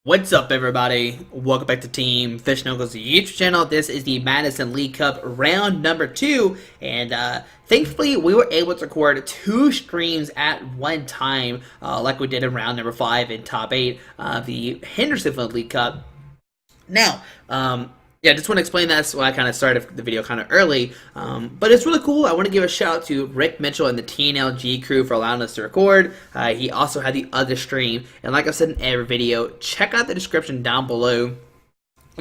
What's up, everybody? Welcome back to Team Fish Knuckles YouTube channel. This is the Madison League Cup round number 2, and thankfully we were able to record 2 streams at one time, like we did in round number 5 in top 8 of the Hendersonville League Cup. Now, yeah, just want to explain that. That's why I kind of started the video kind of early. But it's really cool. I want to give a shout out to Rick Mitchell and the TNLG crew for allowing us to record. He also had the other stream. And like I said in every video, check out the description down below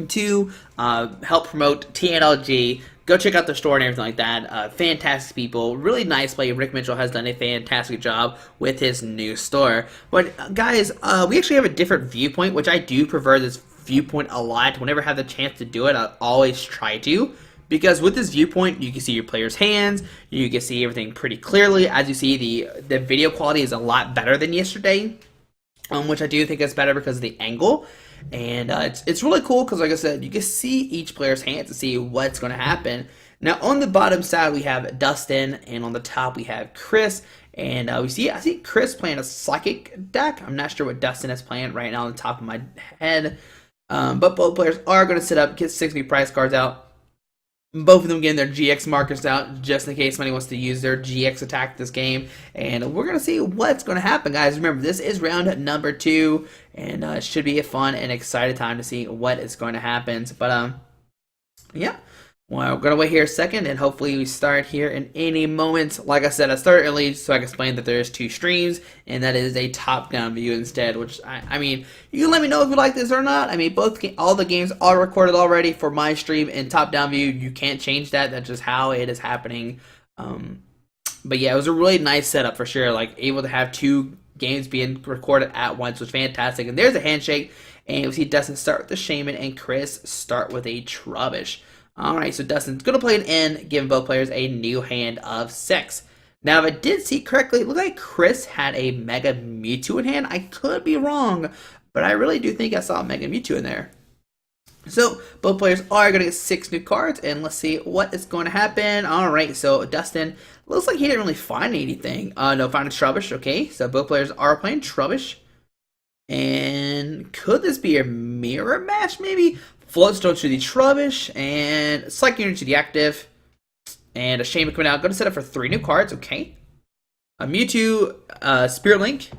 to help promote TNLG. Go check out their store and everything like that. Fantastic people. Really nice play. Rick Mitchell has done a fantastic job with his new store. But guys, we actually have a different viewpoint, which I do prefer this viewpoint a lot. Whenever I have the chance to do it, I always try to, because with this viewpoint you can see your players' hands, you can see everything pretty clearly. As you see, the video quality is a lot better than yesterday, which I do think is better because of the angle. And it's really cool because, like I said, you can see each player's hands to see what's going to happen. Now on the bottom side we have Dustin, and on the top we have Chris. And I see Chris playing a Psychic deck. I'm not sure what Dustin is playing right now on the top of my head. But both players are going to sit up, get 60 prize cards out. Both of them getting their GX markers out, just in case somebody wants to use their GX attack this game. And we're going to see what's going to happen, guys. Remember, this is round number 2, and it should be a fun and excited time to see what is going to happen. But, yeah. Well, we're going to wait here a second, and hopefully we start here in any moment. Like I said, I started early so I can explain that there's 2 streams, and that is a top-down view instead, which, I mean, you can let me know if you like this or not. I mean, all the games are recorded already for my stream in top-down view. You can't change that. That's just how it is happening. But yeah, it was a really nice setup for sure. Like, able to have 2 games being recorded at once was fantastic. And there's a handshake, and we see Dustin start with the Shaman, and Chris start with a Trubbish. Alright, so Dustin's going to play an N, giving both players a new hand of 6. Now, if I did see correctly, it looked like Chris had a Mega Mewtwo in hand. I could be wrong, but I really do think I saw a Mega Mewtwo in there. So, both players are going to get 6 new cards, and let's see what is going to happen. Alright, so Dustin, looks like he didn't really find anything. No, found a Trubbish, okay. So, both players are playing Trubbish. And could this be a mirror match, maybe? Floatstone to the Trubbish, and Psychic Energy to the active, and a Shaman coming out. Going to set up for 3 new cards, okay. A Mewtwo, Spirit Link,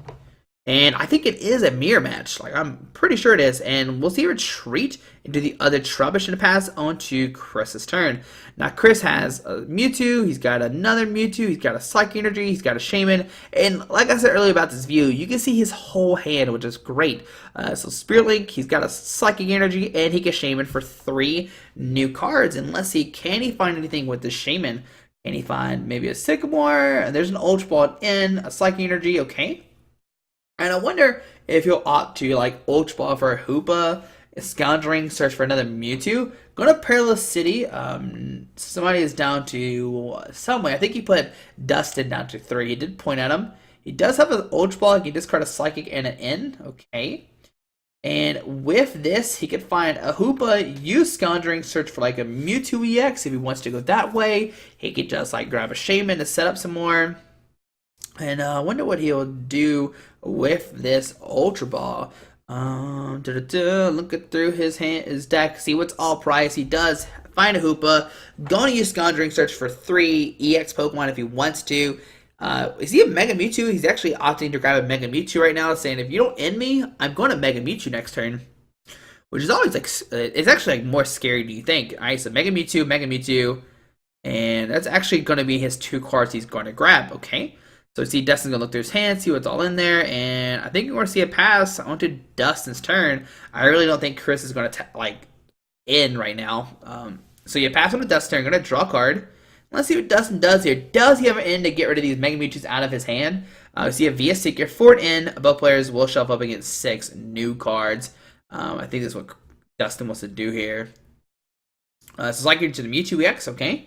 and I think it is a mirror match. Like, I'm pretty sure it is, and we'll see Retreat into the other Trubbish and pass on to Chris's turn. Now, Chris has a Mewtwo, he's got another Mewtwo, he's got a Psychic Energy, he's got a Shaman, and like I said earlier about this view, you can see his whole hand, which is great. So Spirit Link, he's got a Psychic Energy, and he can Shaman for 3 new cards. And let's see, can he find anything with the Shaman? Can he find maybe a Sycamore? There's an Ultra Ball in, a Psychic Energy, okay. And I wonder if he'll opt to, like, Ultra Ball for a Hoopa, Scoundrelling, search for another Mewtwo. Go to Perilous City. Somebody is down to somewhere. I think he put Dustin down to 3. He did point at him. He does have an Ultra Ball. He can discard a Psychic and an N. Okay. And with this, he could find a Hoopa, use Scoundrelling, search for like a Mewtwo EX if he wants to go that way. He could just like grab a Shaman to set up some more. And I wonder what he'll do with this Ultra Ball. Looking through his deck, see what's all price. He does find a Hoopa. Going to use Scoundrelling, search for 3 EX Pokemon if he wants to. Is he a Mega Mewtwo? He's actually opting to grab a Mega Mewtwo right now, saying if you don't end me, I'm going to Mega Mewtwo next turn. Which is always like, it's actually like more scary than you think. Alright, so Mega Mewtwo, and that's actually going to be his 2 cards he's going to grab, okay? So see, Dustin's going to look through his hand, see what's all in there, and I think you're going to see a pass onto Dustin's turn. I really don't think Chris is going to, like, end right now. So you pass on to Dustin's turn, going to draw a card. Let's see what Dustin does here. Does he have an end to get rid of these Mega Mewtwo's out of his hand? We see a Via Seeker for an end. Both players will shuffle up against 6 new cards. I think that's what Dustin wants to do here. So it's like you're to the Mewtwo EX, okay.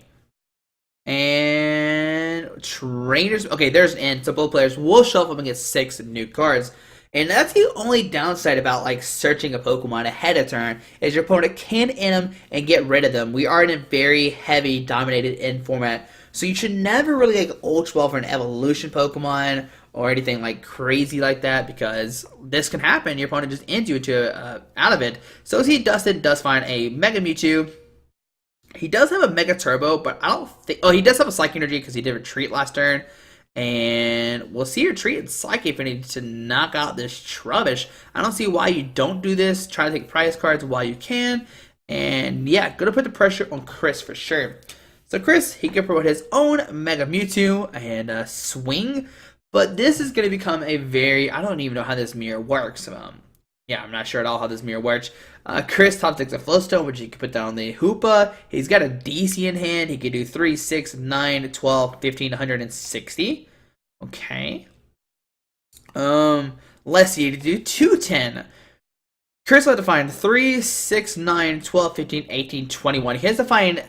And Trainers, okay, there's an end. So both players will shuffle up against 6 new cards. And that's the only downside about like searching a Pokemon ahead of turn, is your opponent can end them and get rid of them. We are in a very heavy dominated end format, so you should never really like Ultra Ball for an evolution Pokemon or anything like crazy like that, because this can happen. Your opponent just ends you out of it. So see, Dustin does find a Mega Mewtwo. He does have a Mega Turbo, but I don't think... Oh, he does have a Psychic Energy because he did retreat last turn. And we'll see retreat and Psychic Affinity to knock out this Trubbish. I don't see why you don't do this. Try to take prize cards while you can. And yeah, gonna put the pressure on Chris for sure. So Chris, he can promote his own Mega Mewtwo and swing. But this is gonna become a very... I don't even know how this mirror works. Yeah, I'm not sure at all how this mirror works. Chris top takes a Flowstone, which he can put down the Hoopa. He's got a DC in hand. He can do 3, 6, 9, 12, 15, 160. Okay. Let's see, to do 210. Chris will have to find 3, 6, 9, 12, 15, 18, 21. He has to find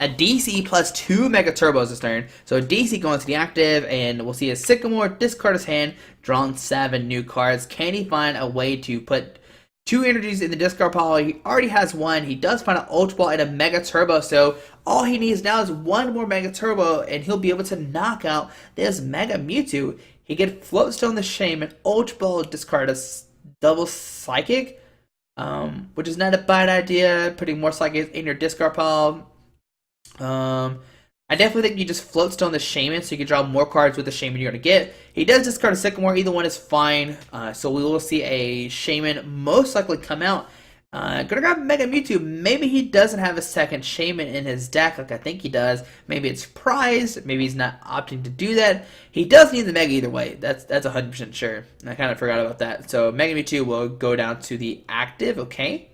a DC plus 2 Mega Turbos this turn. So DC going to the active, and we'll see a Sycamore, discard his hand, drawn 7 new cards. Can he find a way to put 2 energies in the discard pile? He already has 1. He does find an Ultra Ball and a Mega Turbo, so all he needs now is 1 more Mega Turbo, and he'll be able to knock out this Mega Mewtwo. He can Floatstone the Shaman, Ultra Ball, discard a double Psychic, which is not a bad idea, putting more Psychics in your discard pile. I definitely think you just Floatstone the Shaman so you can draw more cards with the Shaman you're going to get. He does discard a Sycamore. Either one is fine. So we will see a Shaman most likely come out. Gonna grab Mega Mewtwo. Maybe he doesn't have a second Shaman in his deck like I think he does. Maybe it's prized. Maybe he's not opting to do that. He does need the Mega either way. That's 100% sure. I kind of forgot about that. So Mega Mewtwo will go down to the active, okay?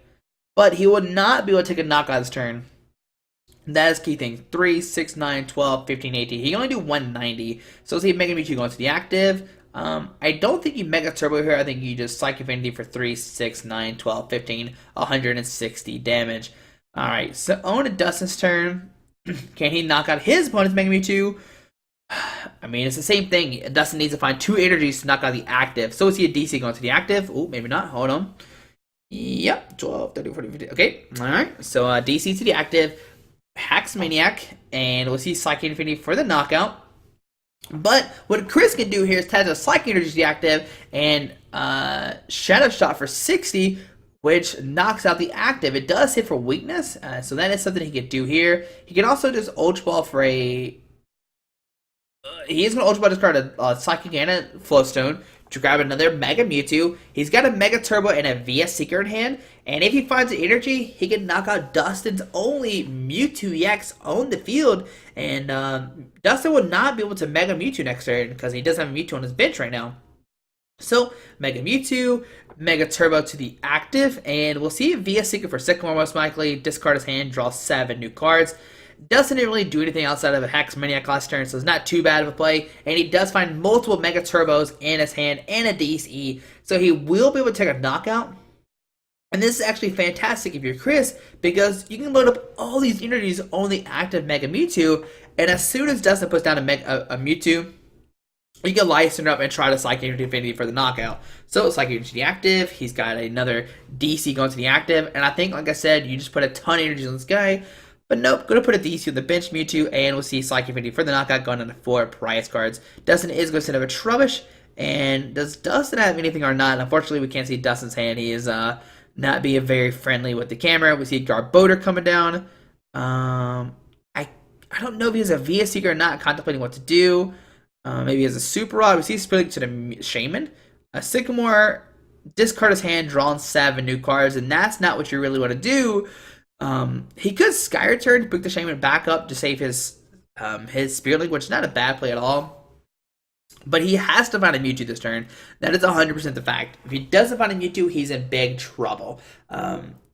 But he will not be able to take a knockout this turn. That is key thing. 3, 6, 9, 12, 15, 18. He can only do 190. So let's see Mega Mewtwo going to the active. I don't think you Mega Turbo here. I think you just Psychic Affinity for 3, 6, 9, 12, 15, 160 damage. Alright, so on to Dustin's turn. Can he knock out his opponent's Mega Mewtwo? I mean, it's the same thing. Dustin needs to find 2 energies to knock out the active. So let's see a DC going to the active. Oh, maybe not. Hold on. Yep, 12, 30, 40, 50. Okay, alright. So DC to the active. Hacks Maniac, and we'll see Psychic Infinity for the knockout. But what Chris can do here is tap a Psychic Energy to the active and Shadow Shot for 60, which knocks out the active. It does hit for weakness, so that is something he could do here. He can also just Ultra Ball for a... he is going to Ultra Ball discard a Psychic and a Flowstone to grab another Mega Mewtwo. He's got a Mega Turbo and a VS Seeker in hand, and if he finds the energy, he can knock out Dustin's only Mewtwo EX on the field, and Dustin will not be able to Mega Mewtwo next turn because he doesn't have a Mewtwo on his bench right now. So, Mega Mewtwo, Mega Turbo to the active, and we'll see VS Seeker for Sycamore most likely, discard his hand, draw 7 new cards. Dustin didn't really do anything outside of a Hex Maniac last turn, so it's not too bad of a play. And he does find multiple Mega Turbos in his hand and a DCE, so he will be able to take a knockout. And this is actually fantastic if you're Chris, because you can load up all these energies on the active Mega Mewtwo, and as soon as Dustin puts down a Mewtwo, you can license up and try to Psychic Energy Infinity for the knockout. So Psychic Energy active, he's got another DC going to the active, and I think, like I said, you just put a ton of energy on this guy. But nope, going to put a DC on the bench Mewtwo, and we'll see Psychic Infinity for the knockout going into 4 prize cards. Dustin is going to send up a Trubbish, and does Dustin have anything or not? Unfortunately, we can't see Dustin's hand. He is not being very friendly with the camera. We see Garbodor coming down. I don't know if he has a VS Seeker or not, contemplating what to do. Maybe he has a Super Rod. We see Spilling to the Shaman. A Sycamore, discard his hand, drawn 7 new cards, and that's not what you really want to do. He could Sky Return, pick the Shaman back up to save his Spirit Link, which is not a bad play at all. But he has to find a Mewtwo this turn. That is 100% the fact. If he doesn't find a Mewtwo, he's in big trouble.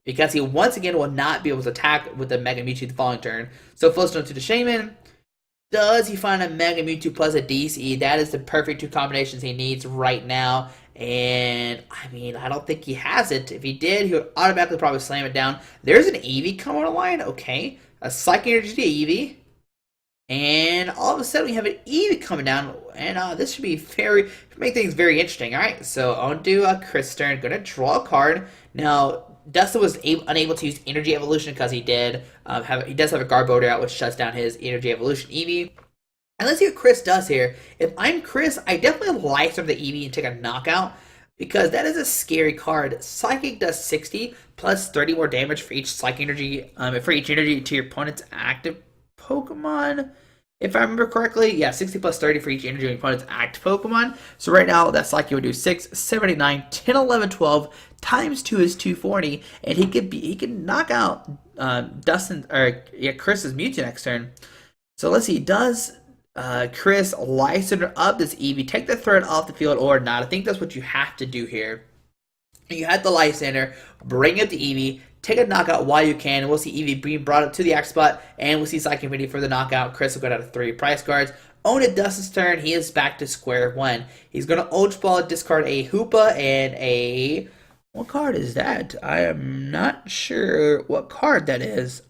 Because he once again will not be able to attack with the Mega Mewtwo the following turn. So Flowstone to the Shaman. Does he find a Mega Mewtwo plus a DCE? That is the perfect 2 combinations he needs right now. And, I mean, I don't think he has it. If he did, he would automatically probably slam it down. There's an Eevee coming on the line. Okay. A Psychic Energy to Eevee. And all of a sudden, we have an Eevee coming down. And this should be make things very interesting. Alright, so on to Chris' turn. Going to draw a card. Now, Dustin was unable to use Energy Evolution because he does have a Garbodor out, which shuts down his Energy Evolution Eevee. And let's see what Chris does here. If I'm Chris, I definitely life the Eevee and take a knockout because that is a scary card. Psychic does 60 plus 30 more damage for each psychic energy, for each energy to your opponent's active Pokemon. If I remember correctly, yeah, 60 plus 30 for each energy of your opponent's active Pokemon. So right now, that Psychic would do 6, 79, 10, 11, 12 times 2 is 240, and he can knock out Chris's Mewtwo next turn. So let's see, does Chris Life Center up this Eevee, take the threat off the field or not? I think that's what you have to do here. You have the Life Center, bring up the Eevee, take a knockout while you can, and we'll see Eevee being brought up to the X spot, and we'll see Psychic Infinity for the knockout. Chris will go down to 3 price cards. On it Dustin's turn, he is back to square one. He's going to Ultra Ball, discard a Hoopa and a... What card is that? I am not sure what card that is.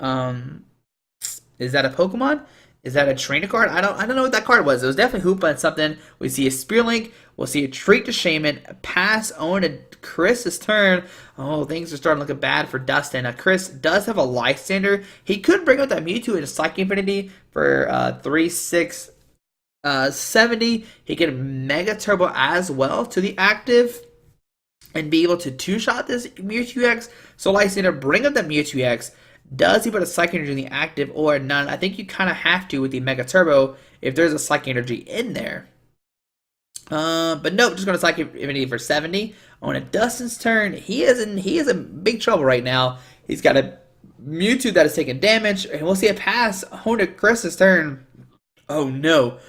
Is that a Pokemon? Is that a trainer card? I don't know what that card was. It was definitely Hoopa and something. We see a Spearlink. We'll see a Treat to Shaman. Pass on to Chris's turn. Oh, things are starting looking bad for Dustin. Now, Chris does have a Lysander. He could bring out that Mewtwo into Psychic Infinity for 3, 6, 70. He can Mega Turbo as well to the active and be able to two-shot this Mewtwo X. So Lysander, bring up that Mewtwo X. Does he put a Psychic Energy in the active or none? I think you kind of have to with the Mega Turbo if there's a Psychic Energy in there. But nope, just going to Psychic Infinity for 70. On a Dustin's turn, he is in big trouble right now. He's got a Mewtwo that is taking damage, and we'll see a pass on to Chris's turn. Oh no.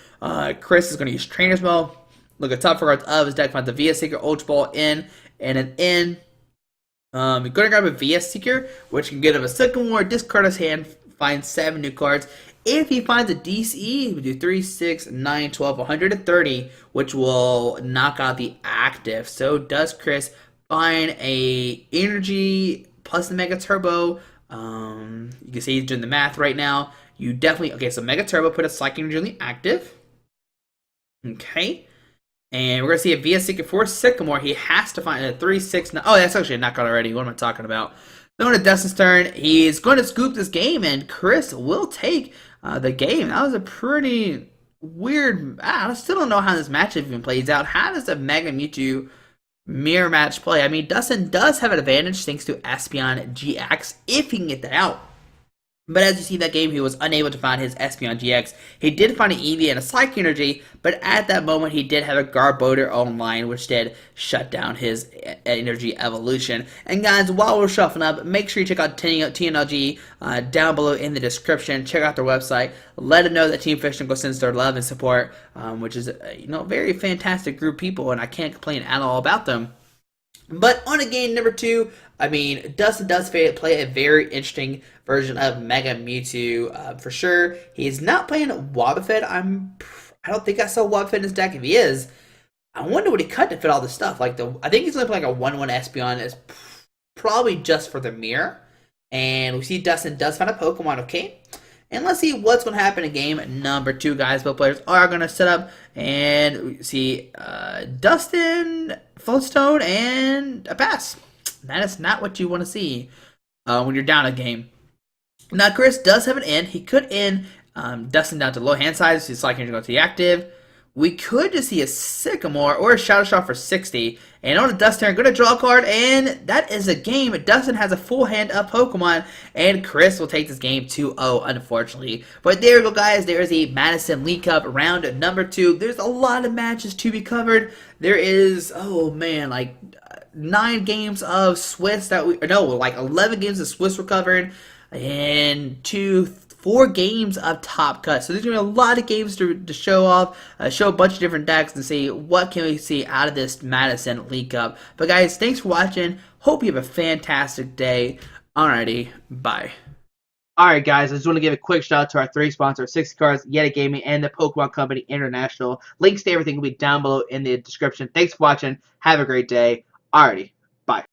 Chris is going to use Trainer's Mode. Look at top 4 cards of his deck, find the VS Seeker, Ultra Ball in, and an in. You're going to grab a VS Seeker, which can get him a Sycamore, discard his hand, find 7 new cards. If he finds a DCE, he would do 3, 6, 9, 12, 130, which will knock out the active. So does Chris find a energy plus the Mega Turbo? You can see he's doing the math right now. You definitely, okay, so Mega Turbo, put a Psychic Energy on the active. Okay. And we're going to see a VS Seeker for Sycamore. He has to find a 3, 6, 9. Oh, that's actually a knockout already. What am I talking about? Then on to Dustin's turn, he's going to scoop this game, and Chris will take the game. That was a pretty weird... I still don't know how this matchup even plays out. How does the Mega Mewtwo mirror match play? I mean, Dustin does have an advantage thanks to Espeon GX, if he can get that out. But as you see that game, he was unable to find his Espeon GX. He did find an Eevee and a Psychic Energy, but at that moment, he did have a Garbodor online, which did shut down his energy evolution. And guys, while we're shuffling up, make sure you check out TNLG down below in the description. Check out their website. Let them know that Team Fish Go sends their love and support, which is a very fantastic group of people, and I can't complain at all about them. But on a game number 2, I mean, Dustin does play a very interesting version of Mega Mewtwo for sure. He's not playing Wobbuffet. I don't think I saw Wobbuffet in his deck. If he is, I wonder what he cut to fit all this stuff. I think he's only playing like a 1/1 Espeon. Is probably just for the mirror. And we see Dustin does find a Pokemon. Okay. And let's see what's going to happen in game number 2, guys. Both players are going to set up. And we see Dustin, Floatstone, and a pass. That is not what you want to see when you're down a game. Now, Chris does have an end. He could end Dustin down to low hand size. He's likely to go to the active. We could just see a Sycamore or a Shadow Shot for 60. And on the Dustin turn, going to draw a card, and that is a game. Dustin has a full hand of Pokemon, and Chris will take this game 2-0, unfortunately. But there we go, guys. There is a Madison League Cup round number 2. There's a lot of matches to be covered. There is, oh man, like 9 games of Swiss like 11 games of Swiss were covered, and 4 games of Top Cut. So there's going to be a lot of games to show off, show a bunch of different decks and see what can we see out of this Madison League Cup. But guys, thanks for watching. Hope you have a fantastic day. Alrighty, bye. Alright guys, I just want to give a quick shout out to our 3 sponsors, 60 Cards, Yeti Gaming, and the Pokemon Company International. Links to everything will be down below in the description. Thanks for watching. Have a great day. Alrighty.